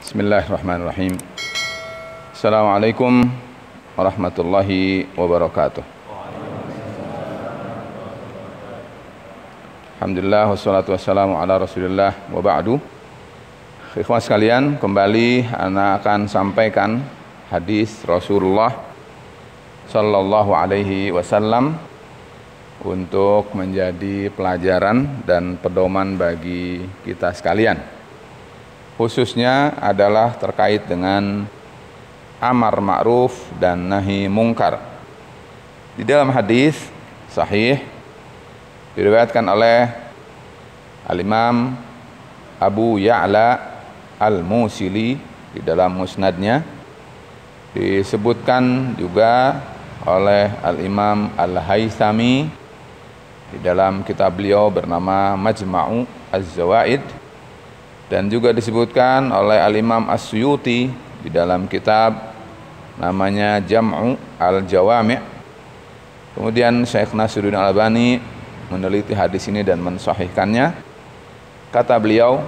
Bismillahirrahmanirrahim. Assalamualaikum warahmatullahi wabarakatuh. Alhamdulillah wassalatu wassalamu ala Rasulillah wa ba'du. Ikhwan sekalian, kembali ana akan sampaikan hadis Rasulullah sallallahu alaihi wasallam untuk menjadi pelajaran dan pedoman bagi kita sekalian. Khususnya adalah terkait dengan amar ma'ruf dan nahi mungkar. Di dalam hadis sahih diriwayatkan oleh Al-Imam Abu Ya'la Al-Musili di dalam musnadnya, disebutkan juga oleh Al-Imam Al-Haythami di dalam kitab beliau bernama Majma'u Az-Zawaid, dan juga disebutkan oleh Al-Imam As-Suyuti di dalam kitab namanya Jam'u Al-Jawami'. Kemudian Syekh Nasiruddin Al-Albani meneliti hadis ini dan mensahihkannya. Kata beliau,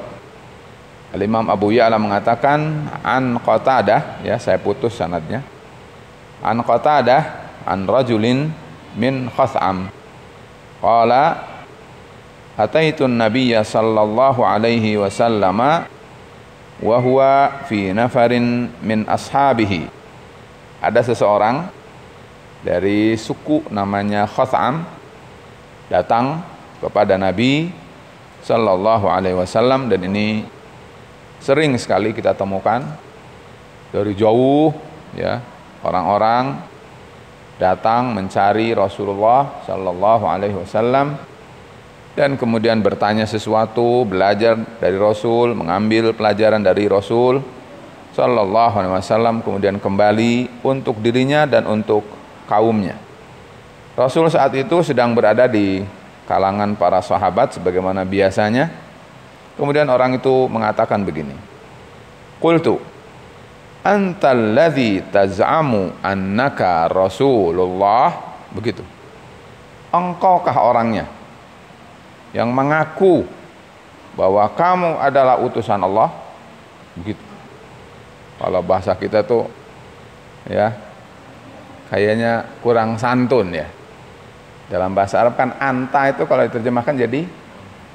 Al-Imam Abu Ya'la mengatakan an Qatadah, ya saya putus sanadnya, an Qatadah an rajulin min Khath'am qala ataitun nabiyya sallallahu alaihi wasallam wa huwa fi nafarin min ashabihi. Ada seseorang dari suku namanya Khath'am datang kepada Nabi sallallahu alaihi wasallam, dan ini sering sekali kita temukan dari jauh, ya, orang-orang datang mencari Rasulullah sallallahu alaihi wasallam dan kemudian bertanya sesuatu, belajar dari Rasul, mengambil pelajaran dari Rasul sallallahu alaihi wasallam, kemudian kembali untuk dirinya dan untuk kaumnya. Rasul saat itu sedang berada di kalangan para sahabat sebagaimana biasanya. Kemudian orang itu mengatakan begini, qultu antal ladzi taz'amu annaka Rasulullah, begitu, engkaukah orangnya yang mengaku bahwa kamu adalah utusan Allah, begitu. Kalau bahasa kita tuh, ya, kayaknya kurang santun, ya. Dalam bahasa Arab kan anta itu kalau diterjemahkan jadi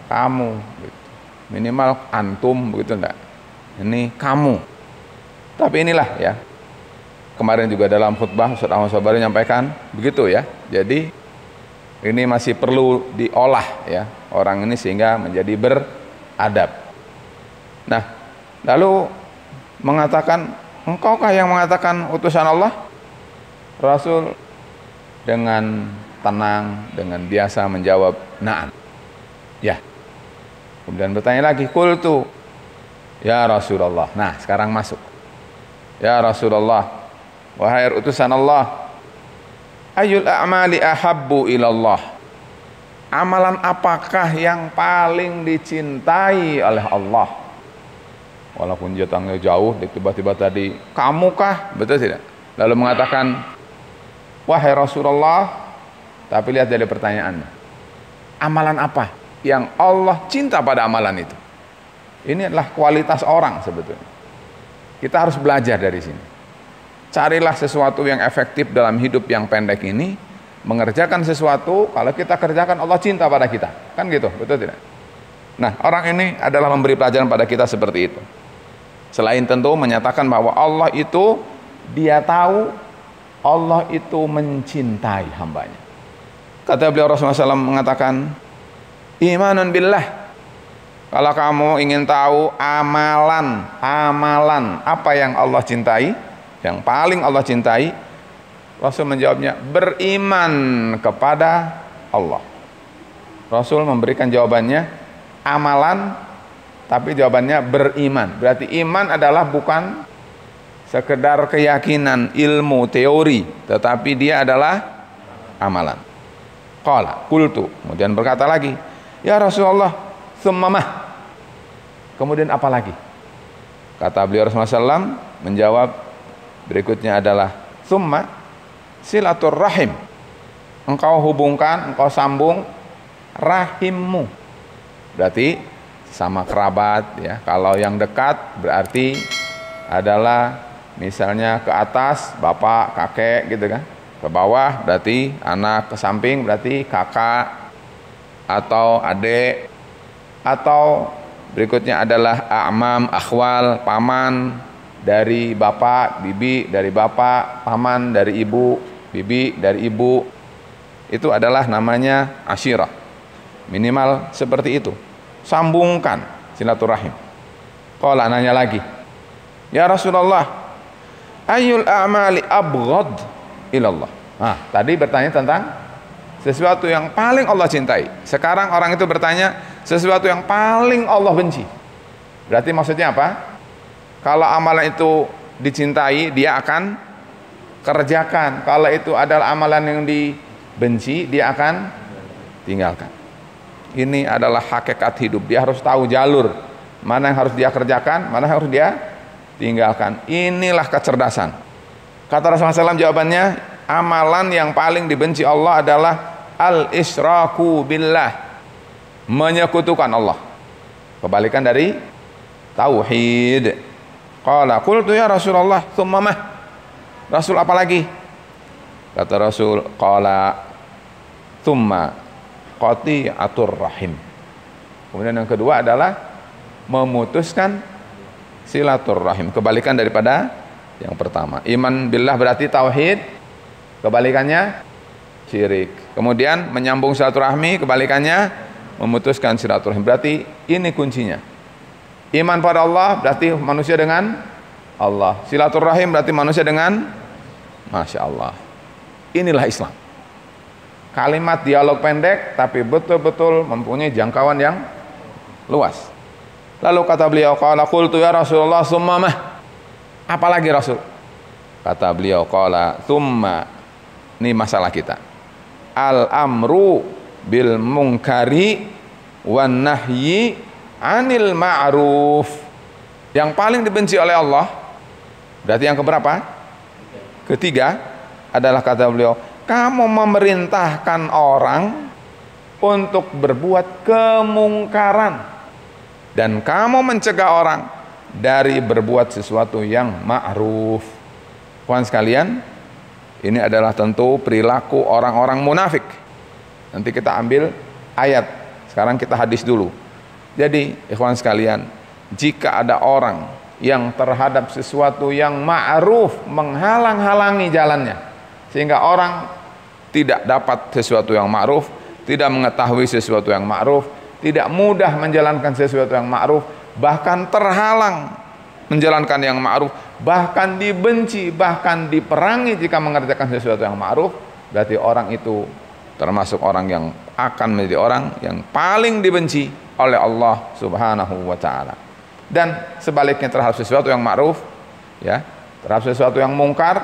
kamu, gitu. Minimal antum, begitu enggak? Ini kamu. Tapi inilah, ya, kemarin juga dalam khutbah Ustaz Ahmad Sabari menyampaikan begitu, ya. Jadi ini masih perlu diolah, ya, orang ini sehingga menjadi beradab. Nah, lalu mengatakan, engkaukah yang mengatakan utusan Allah? Rasul dengan tenang, dengan biasa menjawab, na'am, ya. Kemudian bertanya lagi, qultu ya Rasulullah. Nah, sekarang masuk. Ya Rasulullah, wahai utusan Allah, ayyul a'mali ahabbu ilallah, amalan apakah yang paling dicintai oleh Allah? Walaupun jatangnya jauh, tiba-tiba tadi kamukah, betul tidak? Lalu mengatakan wahai Rasulullah, tapi lihat dari pertanyaannya, amalan apa yang Allah cinta pada amalan itu? Ini adalah kualitas orang sebetulnya. Kita harus belajar dari sini. Carilah sesuatu yang efektif dalam hidup yang pendek ini. Mengerjakan sesuatu, kalau kita kerjakan Allah cinta pada kita, kan gitu, betul tidak? Nah, orang ini adalah memberi pelajaran pada kita seperti itu. Selain tentu menyatakan bahwa Allah itu, dia tahu, Allah itu mencintai hambanya. Kata beliau, Rasulullah SAW mengatakan, imanun billah. Kalau kamu ingin tahu amalan apa yang Allah cintai, yang paling Allah cintai, Rasul menjawabnya beriman kepada Allah. Rasul memberikan jawabannya amalan, tapi jawabannya beriman. Berarti iman adalah bukan sekedar keyakinan, ilmu, teori, tetapi dia adalah amalan. Qala qultu, kemudian berkata lagi, ya Rasulullah, tsumma, kemudian apa lagi? Kata beliau Rasulullah SAW menjawab berikutnya adalah tsumma silaturrahim, engkau hubungkan, engkau sambung rahimmu. Berarti sama kerabat, ya. Kalau yang dekat berarti adalah misalnya ke atas bapak, kakek gitu kan. Ke bawah berarti anak, ke samping berarti kakak atau adik, atau berikutnya adalah a'mam, akhwal, paman dari bapak, bibi dari bapak, paman dari ibu, bibi dari ibu. Itu adalah namanya asyirah. Minimal seperti itu. Sambungkan silaturahim. Qala nanya lagi, ya Rasulullah, ayyul a'mali abghad ilallah. Nah, tadi bertanya tentang sesuatu yang paling Allah cintai. Sekarang orang itu bertanya sesuatu yang paling Allah benci. Berarti maksudnya apa? Kalau amalan itu dicintai, dia akan kerjakan. Kalau itu adalah amalan yang dibenci, dia akan tinggalkan. Ini adalah hakikat hidup. Dia harus tahu jalur mana yang harus dia kerjakan, mana yang harus dia tinggalkan. Inilah kecerdasan. Kata Rasulullah SAW jawabannya, amalan yang paling dibenci Allah adalah al-isyraku billah, menyekutukan Allah. Kebalikan dari tauhid. Qala qultu ya Rasulullah tsumma mah? Rasul apa lagi? Kata Rasul, qala tsumma qati'atur rahim. Kemudian yang kedua adalah memutuskan silaturahim. Kebalikan daripada yang pertama. Iman billah berarti tauhid, kebalikannya syirik. Kemudian menyambung silaturahmi, kebalikannya memutuskan silaturahim. Berarti ini kuncinya. Iman pada Allah berarti manusia dengan Allah. Silaturahim berarti manusia dengan Masya Allah. Inilah Islam. Kalimat dialog pendek tapi betul-betul mempunyai jangkauan yang luas. Lalu kata beliau, qala qultu ya Rasulullah tsumma mah? Apalagi Rasul? Kata beliau, qala tsumma, ini masalah kita. Al-amru bil munkari wan nahyi anil ma'ruf. Yang paling dibenci oleh Allah, berarti yang keberapa? Ketiga adalah kata beliau, kamu memerintahkan orang untuk berbuat kemungkaran dan kamu mencegah orang dari berbuat sesuatu yang ma'ruf. Kawan sekalian, ini adalah tentu perilaku orang-orang munafik. Nanti kita ambil ayat, sekarang kita hadis dulu. Jadi ikhwan sekalian, jika ada orang yang terhadap sesuatu yang ma'ruf menghalang-halangi jalannya sehingga orang tidak dapat sesuatu yang ma'ruf, tidak mengetahui sesuatu yang ma'ruf, tidak mudah menjalankan sesuatu yang ma'ruf, bahkan terhalang menjalankan yang ma'ruf, bahkan dibenci, bahkan diperangi jika mengerjakan sesuatu yang ma'ruf, berarti orang itu termasuk orang yang akan menjadi orang yang paling dibenci oleh Allah Subhanahu wa taala. Dan sebaliknya terhadap sesuatu yang ma'ruf, ya, terhadap sesuatu yang mungkar,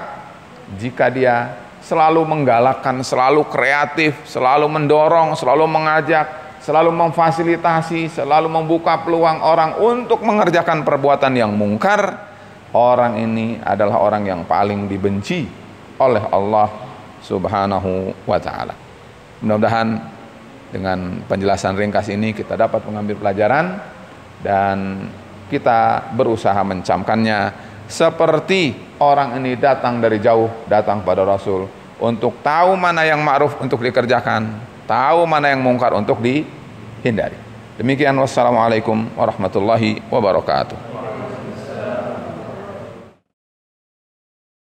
jika dia selalu menggalakkan, selalu kreatif, selalu mendorong, selalu mengajak, selalu memfasilitasi, selalu membuka peluang orang untuk mengerjakan perbuatan yang mungkar, orang ini adalah orang yang paling dibenci oleh Allah Subhanahu wa taala. Mudah-mudahan dengan penjelasan ringkas ini kita dapat mengambil pelajaran dan kita berusaha mencamkannya seperti orang ini datang dari jauh, datang pada Rasul untuk tahu mana yang ma'ruf untuk dikerjakan, tahu mana yang mungkar untuk dihindari. Demikian, wassalamualaikum warahmatullahi wabarakatuh.